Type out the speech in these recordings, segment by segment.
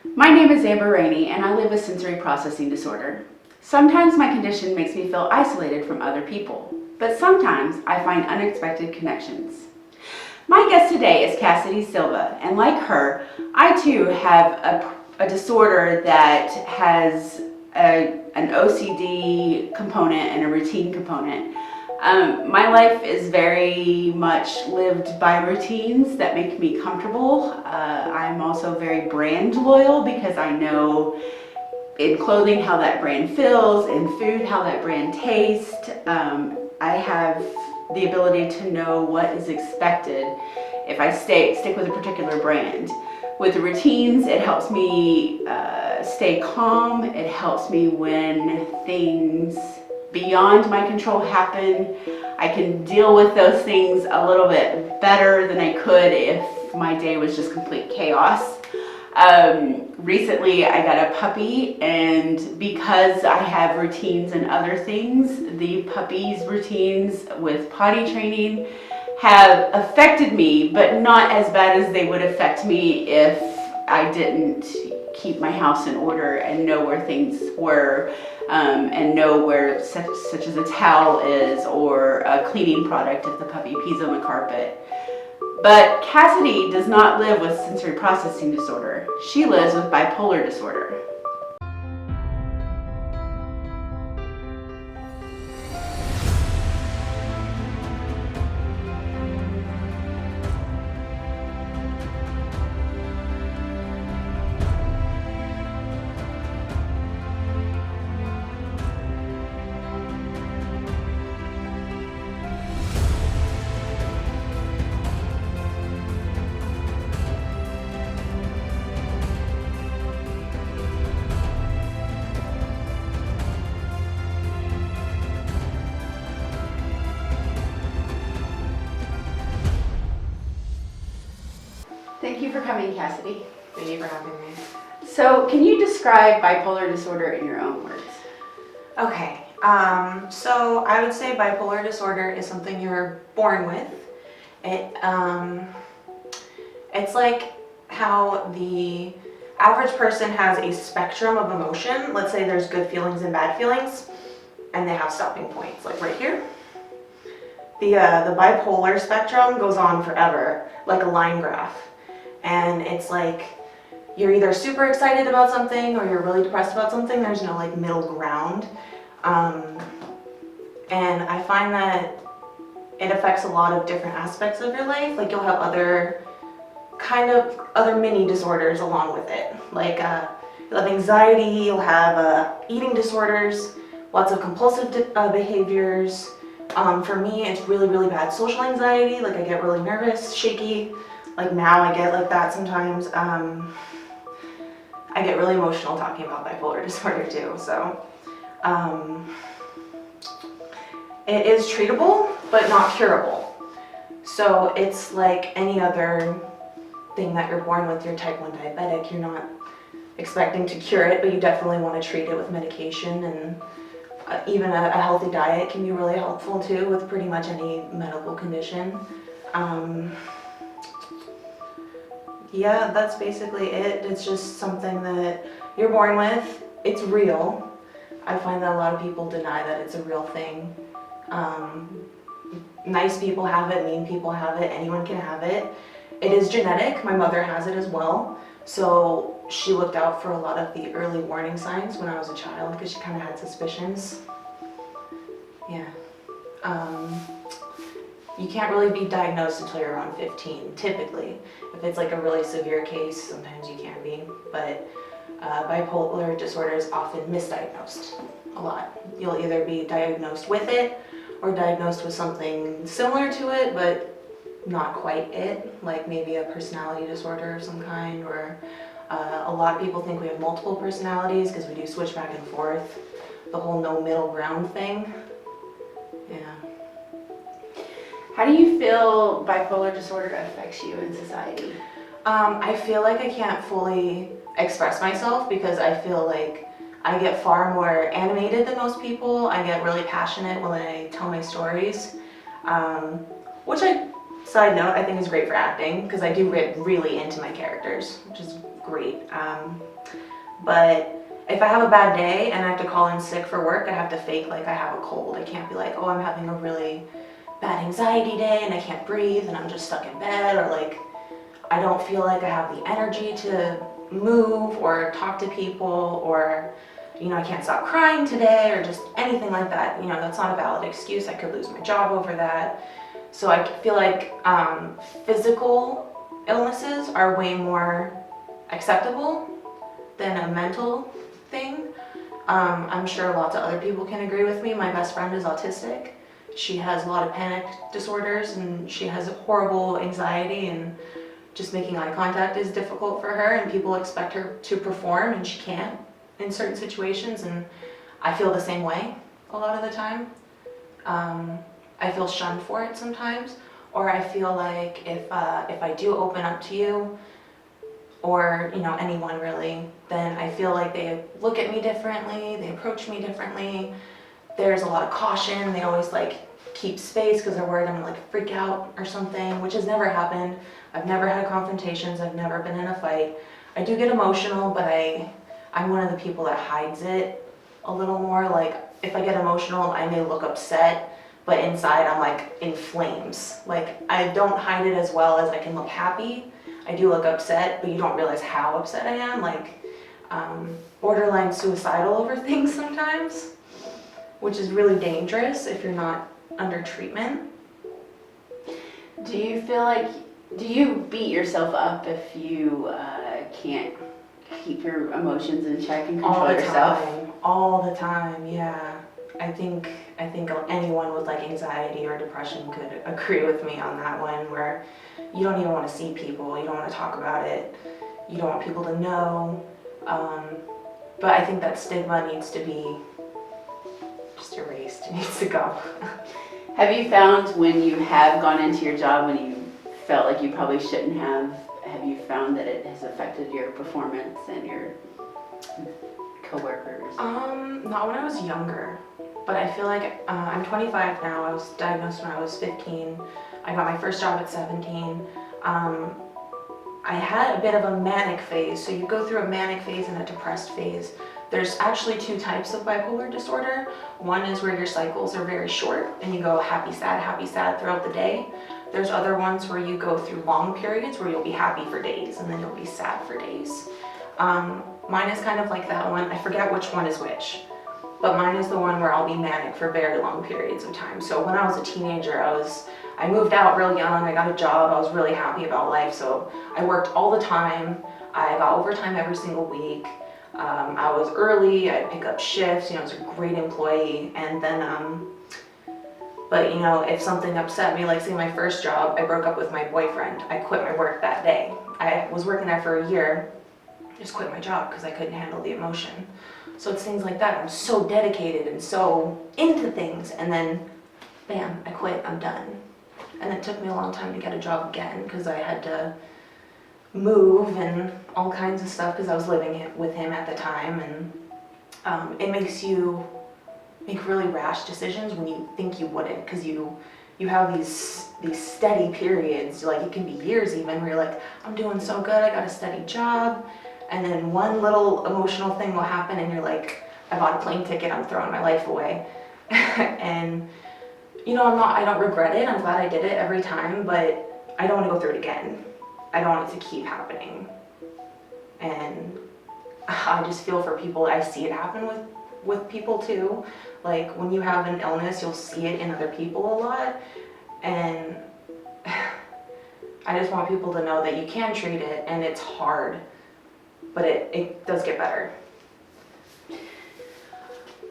My name is Amber Rainey and I live with sensory processing disorder. Sometimes my condition makes me feel isolated from other people, but sometimes I find unexpected connections. My guest today is Cassidy Silva, and like her, I too have a disorder that has an OCD component and a routine component. My life is very much lived by routines that make me comfortable. I'm also very brand loyal because I know in clothing how that brand feels, in food how that brand tastes. I have the ability to know what is expected if I stick with a particular brand. With the routines, it helps me stay calm. It helps me when things beyond my control happen. I can deal with those things a little bit better than I could if my day was just complete chaos. Recently I got a puppy, and because I have routines and other things, the puppy's routines with potty training have affected me, but not as bad as they would affect me if I didn't keep my house in order and know where things were, and know where such as a towel is or a cleaning product if the puppy pees on the carpet. But Cassidy does not live with sensory processing disorder. She lives with bipolar disorder. Thank you for coming, Cassidy. Thank you for having me. So, can you describe bipolar disorder in your own words? Okay, so I would say bipolar disorder is something you're born with. It's like how the average person has a spectrum of emotion. Let's say there's good feelings and bad feelings, and they have stopping points, like right here. The bipolar spectrum goes on forever, like a line graph. And it's like you're either super excited about something or you're really depressed about something. There's no like middle ground. And I find that it affects a lot of different aspects of your life. Like you'll have other mini disorders along with it. Like you'll have anxiety, you'll have eating disorders, lots of compulsive behaviors. For me, it's really, really bad social anxiety. Like I get really nervous, shaky. Like now I get like that sometimes. I get really emotional talking about bipolar disorder too. So it is treatable, but not curable. So it's like any other thing that you're born with. You're type 1 diabetic. You're not expecting to cure it, but you definitely want to treat it with medication, and even a healthy diet can be really helpful too with pretty much any medical condition. Yeah, that's basically it. It's just something that you're born with. It's real. I find that a lot of people deny that it's a real thing. Nice people have it, mean people have it, anyone can have it. It is genetic. My mother has it as well. So she looked out for a lot of the early warning signs when I was a child because she kind of had suspicions. Yeah. You can't really be diagnosed until you're around 15, typically. If it's like a really severe case, sometimes you can be, but bipolar disorder is often misdiagnosed a lot. You'll either be diagnosed with it or diagnosed with something similar to it, but not quite it, like maybe a personality disorder of some kind, or a lot of people think we have multiple personalities because we do switch back and forth, the whole no middle ground thing. Yeah. How do you feel bipolar disorder affects you in society? I feel like I can't fully express myself because I feel like I get far more animated than most people. I get really passionate when I tell my stories, which I side note, I think is great for acting because I do get really into my characters, which is great. But if I have a bad day and I have to call in sick for work, I have to fake like I have a cold. I can't be like, oh, I'm having a really bad anxiety day and I can't breathe and I'm just stuck in bed, or like I don't feel like I have the energy to move or talk to people, or I can't stop crying today, or just anything like that. That's not a valid excuse. I could lose my job over that. So I feel like physical illnesses are way more acceptable than a mental thing. I'm sure lots of other people can agree with me. My best friend is autistic. She has a lot of panic disorders and she has horrible anxiety, and just making eye contact is difficult for her, and people expect her to perform and she can't in certain situations, and I feel the same way a lot of the time. I feel shunned for it sometimes, or I feel like if I do open up to you, or anyone really, then I feel like they look at me differently, they approach me differently. There's a lot of caution. They always like keep space because they're worried I'm gonna like freak out or something, which has never happened. I've never had confrontations. I've never been in a fight. I do get emotional, but I'm one of the people that hides it a little more. Like if I get emotional, I may look upset, but inside I'm like in flames. Like I don't hide it as well as I can look happy. I do look upset, but you don't realize how upset I am. Like borderline suicidal over things sometimes, which is really dangerous if you're not under treatment. Do you beat yourself up if you can't keep your emotions in check and control yourself? All the time, yeah. I think anyone with like anxiety or depression could agree with me on that one, where you don't even want to see people, you don't want to talk about it, you don't want people to know. But I think that stigma needs to be just erased. It needs to go. Have you found when you have gone into your job when you felt like you probably shouldn't have you found that it has affected your performance and your coworkers? Not when I was younger, but I feel like I'm 25 now. I was diagnosed when I was 15. I got my first job at 17. I had a bit of a manic phase. So you go through a manic phase and a depressed phase. There's actually two types of bipolar disorder. One is where your cycles are very short and you go happy, sad throughout the day. There's other ones where you go through long periods where you'll be happy for days and then you'll be sad for days. Mine is kind of like that one. I forget which one is which, but mine is the one where I'll be manic for very long periods of time. So when I was a teenager, I moved out real young, I got a job, I was really happy about life, so I worked all the time. I got overtime every single week. I was early, I'd pick up shifts, I was a great employee, and then, but if something upset me, like say my first job, I broke up with my boyfriend, I quit my work that day. I was working there for a year, just quit my job because I couldn't handle the emotion. So it's things like that. I'm so dedicated and so into things, and then bam, I quit, I'm done. And it took me a long time to get a job again because I had to move and all kinds of stuff because I was living with him at the time, and it makes you make really rash decisions when you think you wouldn't, because you have these steady periods, like it can be years even, where you're like, I'm doing so good, I got a steady job, and then one little emotional thing will happen and you're like, I bought a plane ticket, I'm throwing my life away. And I don't regret it, I'm glad I did it every time, but I don't want to go through it again. I don't want it to keep happening. And I just feel for people. I see it happen with people too. Like when you have an illness, you'll see it in other people a lot. And I just want people to know that you can treat it, and it's hard, but it does get better.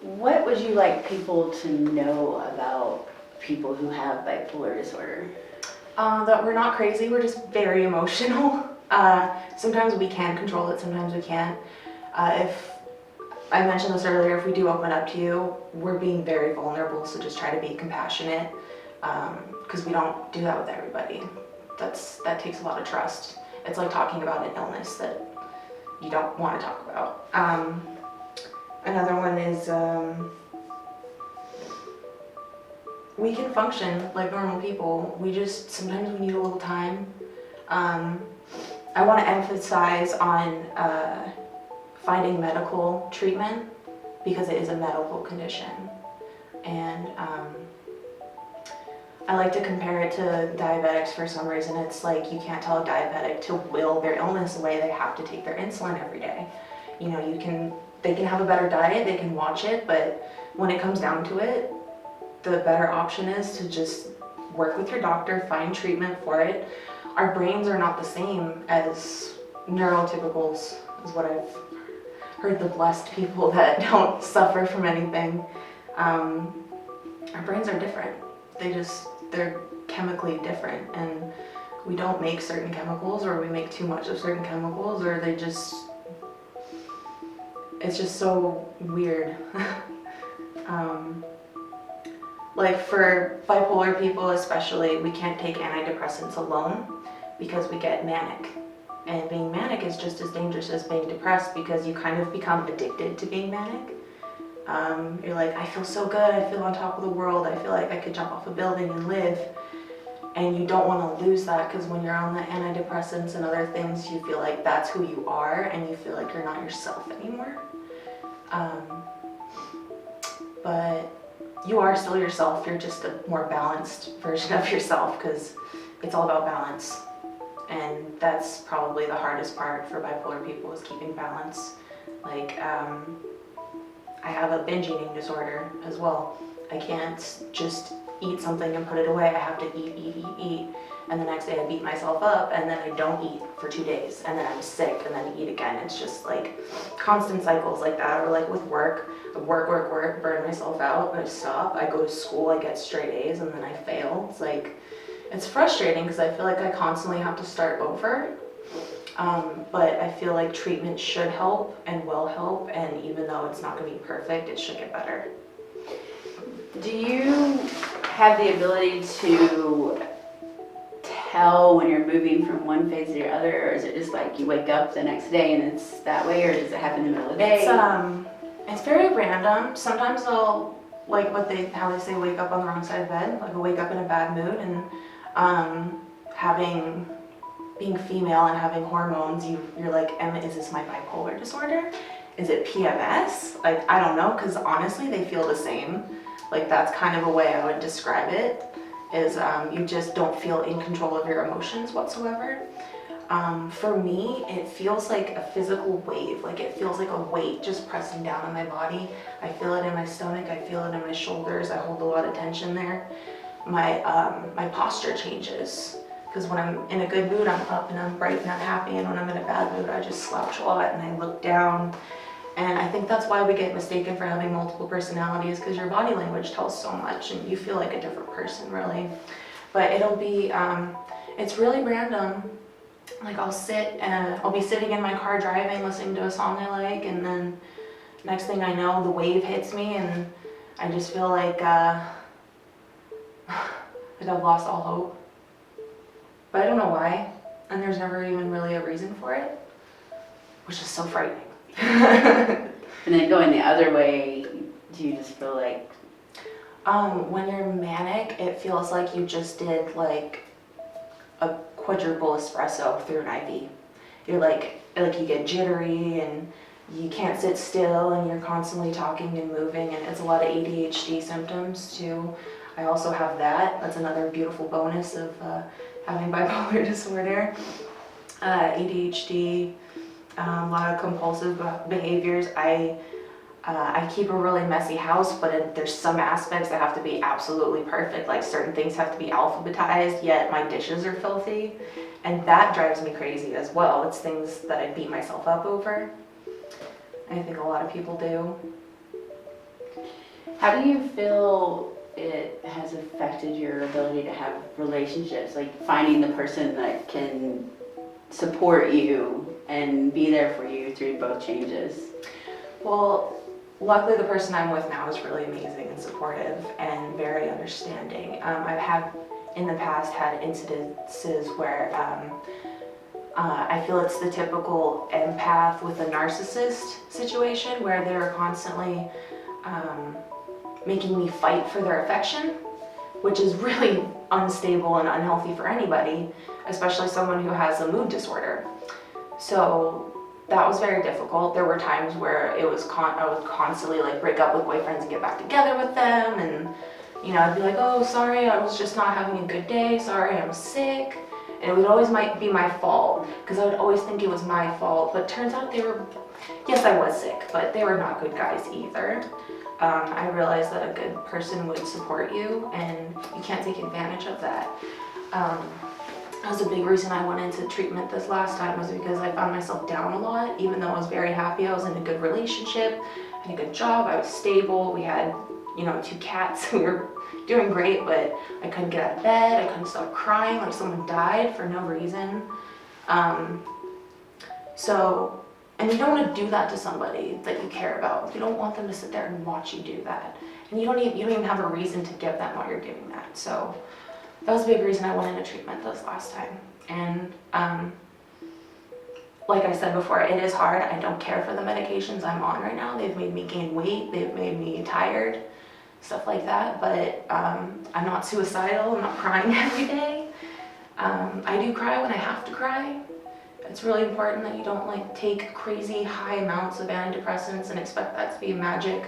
What would you like people to know about people who have bipolar disorder? That we're not crazy, we're just very emotional. Sometimes we can control it, sometimes we can't. If I mentioned this earlier, if we do open up to you, we're being very vulnerable, so just try to be compassionate, because we don't do that with everybody. That takes a lot of trust. It's like talking about an illness that you don't want to talk about. Another one is we can function like normal people. Sometimes we need a little time. I want to emphasize on finding medical treatment because it is a medical condition. And I like to compare it to diabetics for some reason. It's like you can't tell a diabetic to will their illness away. They have to take their insulin every day. You know, they can have a better diet, they can watch it, but when it comes down to it, the better option is to just work with your doctor, find treatment for it. Our brains are not the same as neurotypicals, is what I've heard, the blessed people that don't suffer from anything. Our brains are different. They're chemically different, and we don't make certain chemicals, or we make too much of certain chemicals, or it's just so weird. Like for bipolar people especially, we can't take antidepressants alone because we get manic. And being manic is just as dangerous as being depressed because you kind of become addicted to being manic. You're like, I feel so good, I feel on top of the world, I feel like I could jump off a building and live. And you don't want to lose that because when you're on the antidepressants and other things, you feel like that's who you are and you feel like you're not yourself anymore. But you are still yourself, you're just a more balanced version of yourself because it's all about balance. And that's probably the hardest part for bipolar people is keeping balance. Like, I have a binge eating disorder as well. I can't just eat something and put it away. I have to eat. And the next day I beat myself up and then I don't eat for 2 days and then I'm sick and then I eat again. It's just like constant cycles like that. Or like with work, I work, burn myself out, I stop, I go to school, I get straight A's and then I fail. It's like, it's frustrating because I feel like I constantly have to start over. But I feel like treatment should help and will help, and even though it's not going to be perfect, it should get better. Do you have the ability to tell when you're moving from one phase to the other, or is it just like you wake up the next day and it's that way, or does it happen in the middle of the day? It's very random. Sometimes I'll, like how they say wake up on the wrong side of bed, like I'll wake up in a bad mood, and being female and having hormones, you're like, is this my bipolar disorder? Is it PMS? Like, I don't know, because honestly, they feel the same. Like, that's kind of a way I would describe it, is you just don't feel in control of your emotions whatsoever. For me, it feels like a physical wave. Like, it feels like a weight just pressing down on my body. I feel it in my stomach, I feel it in my shoulders, I hold a lot of tension there. My posture changes. Because when I'm in a good mood, I'm up and I'm bright and I'm happy, and when I'm in a bad mood, I just slouch a lot and I look down. And I think that's why we get mistaken for having multiple personalities, because your body language tells so much and you feel like a different person, really. But it'll be, it's really random. Like I'll be sitting in my car driving, listening to a song I like, and then next thing I know, the wave hits me and I just feel like I've lost all hope. But I don't know why, and there's never even really a reason for it, which is so frightening. And then going the other way, do you just feel like? When you're manic, it feels like you just did like a quadruple espresso through an IV. You're like you get jittery and you can't sit still and you're constantly talking and moving, and it's a lot of ADHD symptoms too. I also have that. That's another beautiful bonus of having bipolar disorder. ADHD, a lot of compulsive behaviors. I keep a really messy house, but there's some aspects that have to be absolutely perfect. Like certain things have to be alphabetized, yet my dishes are filthy. And that drives me crazy as well. It's things that I beat myself up over. I think a lot of people do. How do you feel it has affected your ability to have relationships, like finding the person that can support you and be there for you through both changes? Well, luckily the person I'm with now is really amazing and supportive and very understanding. I've in the past had incidences where I feel it's the typical empath with a narcissist situation where they're constantly making me fight for their affection. which is really unstable and unhealthy for anybody, especially someone who has a mood disorder. So that was very difficult. There were times where I would constantly like break up with boyfriends and get back together with them, and you know, I'd be like, oh, sorry, I was just not having a good day, sorry, I'm sick. And it would always be my fault, because I would always think it was my fault, but turns out yes, I was sick, but they were not good guys either. I realized that a good person would support you, and you can't take advantage of that. That was a big reason I went into treatment this last time, was because I found myself down a lot, even though I was very happy. I was in a good relationship, I had a good job, I was stable, we had, you know, 2 cats, we were doing great, but I couldn't get out of bed, I couldn't stop crying like someone died for no reason. And you don't want to do that to somebody that you care about. You don't want them to sit there and watch you do that. And you don't even have a reason to give them what you're giving that. So that was a big reason I went into treatment this last time. And like I said before, it is hard. I don't care for the medications I'm on right now. They've made me gain weight, they've made me tired, stuff like that. But I'm not suicidal, I'm not crying every day. I do cry when I have to cry. It's really important that you don't like take crazy high amounts of antidepressants and expect that to be a magic,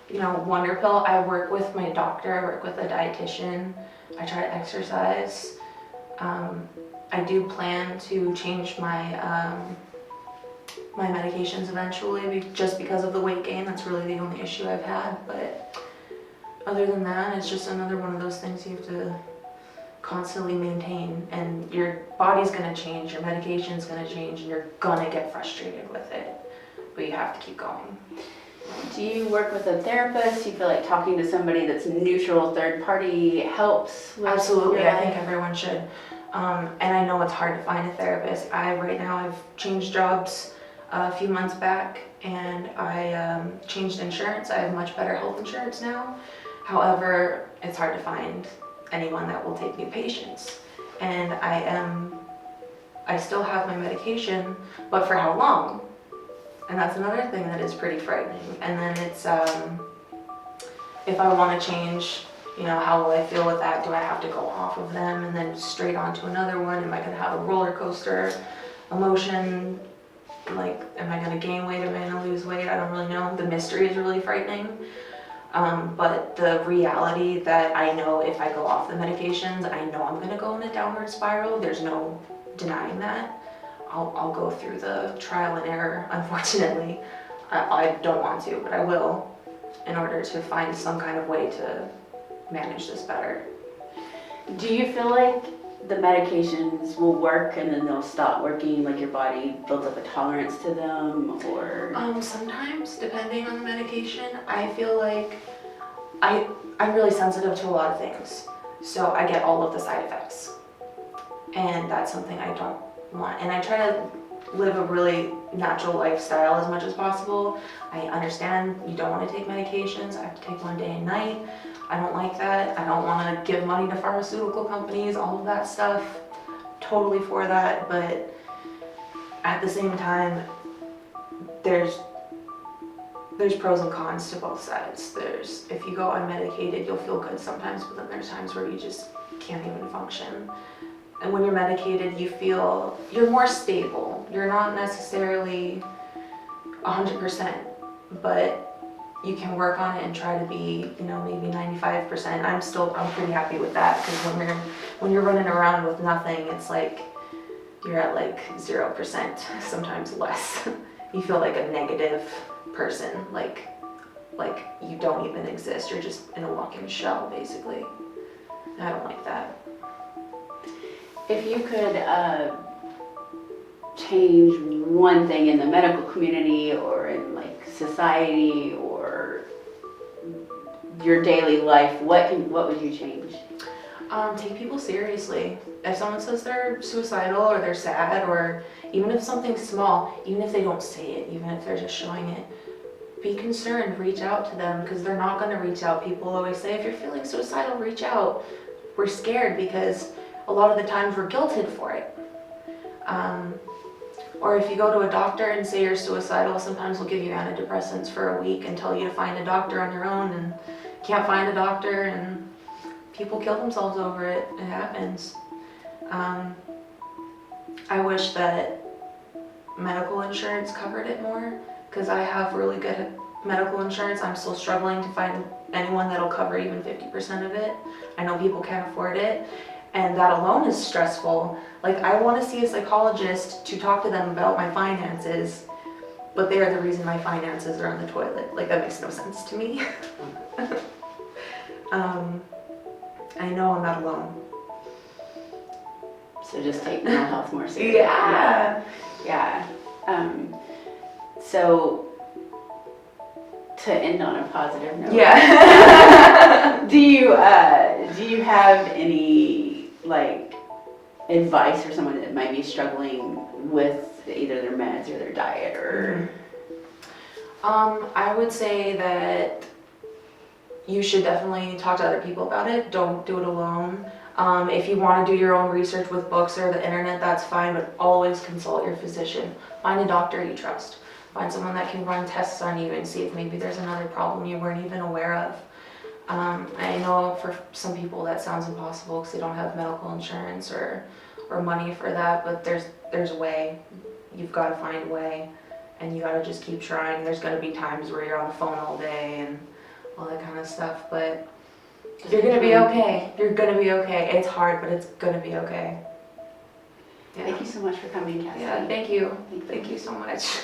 you know, wonder pill. I work with my doctor, I work with a dietitian, I try to exercise. I do plan to change my my medications eventually, just because of the weight gain. That's really the only issue I've had. But other than that, it's just another one of those things you have to constantly maintain, and your body's gonna change, your medication's gonna change, and you're gonna get frustrated with it, but you have to keep going. Do you work with a therapist? Do you feel like talking to somebody that's neutral, third party helps? Absolutely, I think everyone should. And I know it's hard to find a therapist. Right now I've changed jobs a few months back, and I changed insurance. I have much better health insurance now. However, it's hard to find anyone that will take new patients. And I still have my medication, but for how long? And that's another thing that is pretty frightening. And then it's, if I want to change, you know, how will I feel with that? Do I have to go off of them and then straight onto another one? Am I going to have a roller coaster emotion? Like, am I going to gain weight? Am I going to lose weight? I don't really know. The mystery is really frightening. But the reality that I know if I go off the medications, I know I'm going to go in a downward spiral. There's no denying that. I'll go through the trial and error, unfortunately. I don't want to, but I will, in order to find some kind of way to manage this better. Do you feel like the medications will work and then they'll stop working, like your body builds up a tolerance to them, or? Sometimes, depending on the medication, I feel like I'm really sensitive to a lot of things. So I get all of the side effects. And that's something I don't want. And I try to live a really natural lifestyle as much as possible. I understand you don't want to take medications. I have to take one day and night. I don't like that. I don't want to give money to pharmaceutical companies, all of that stuff. Totally for that, but at the same time, there's pros and cons to both sides. If you go unmedicated, you'll feel good sometimes, but then there's times where you just can't even function. And when you're medicated, you're more stable. You're not necessarily 100%, but you can work on it and try to be, you know, maybe 95%. I'm pretty happy with that, because when you're running around with nothing, it's like you're at like 0%, sometimes less. You feel like a negative person, like you don't even exist. You're just in a walking shell, basically. And I don't like that. If you could change one thing in the medical community or in like society or your daily life, what would you change? Take people seriously. If someone says they're suicidal or they're sad, or even if something's small, even if they don't say it, even if they're just showing it, be concerned, reach out to them, because they're not going to reach out. People always say, if you're feeling suicidal, reach out. We're scared because a lot of the times we're guilted for it. Or if you go to a doctor and say you're suicidal, sometimes they'll give you antidepressants for a week and tell you to find a doctor on your own, and can't find a doctor, and people kill themselves over it. It happens. I wish that medical insurance covered it more, because I have really good medical insurance. I'm still struggling to find anyone that'll cover even 50% of it. I know people can't afford it, and that alone is stressful. Like, I want to see a psychologist to talk to them about my finances, but they are the reason my finances are on the toilet. Like, that makes no sense to me. I know I'm not alone. So just take mental health more seriously. Yeah. Yeah. So to end on a positive note. Yeah. Do you have any like advice for someone that might be struggling with either their meds or their diet or? I would say that you should definitely talk to other people about it. Don't do it alone. If you want to do your own research with books or the internet, that's fine, but always consult your physician. Find a doctor you trust. Find someone that can run tests on you and see if maybe there's another problem you weren't even aware of. I know for some people that sounds impossible because they don't have medical insurance or money for that, but there's a way. You've got to find a way, and you got to just keep trying. There's going to be times where you're on the phone all day and all that kind of stuff, but you're going to be okay. You're going to be okay. It's hard, but it's going to be okay. Yeah. Thank you so much for coming, Cassie. Yeah, thank you. Thank you so much.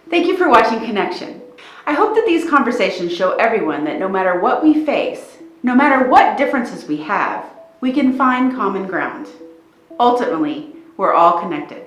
Thank you for watching Connection. I hope that these conversations show everyone that no matter what we face, no matter what differences we have, we can find common ground. Ultimately, we're all connected.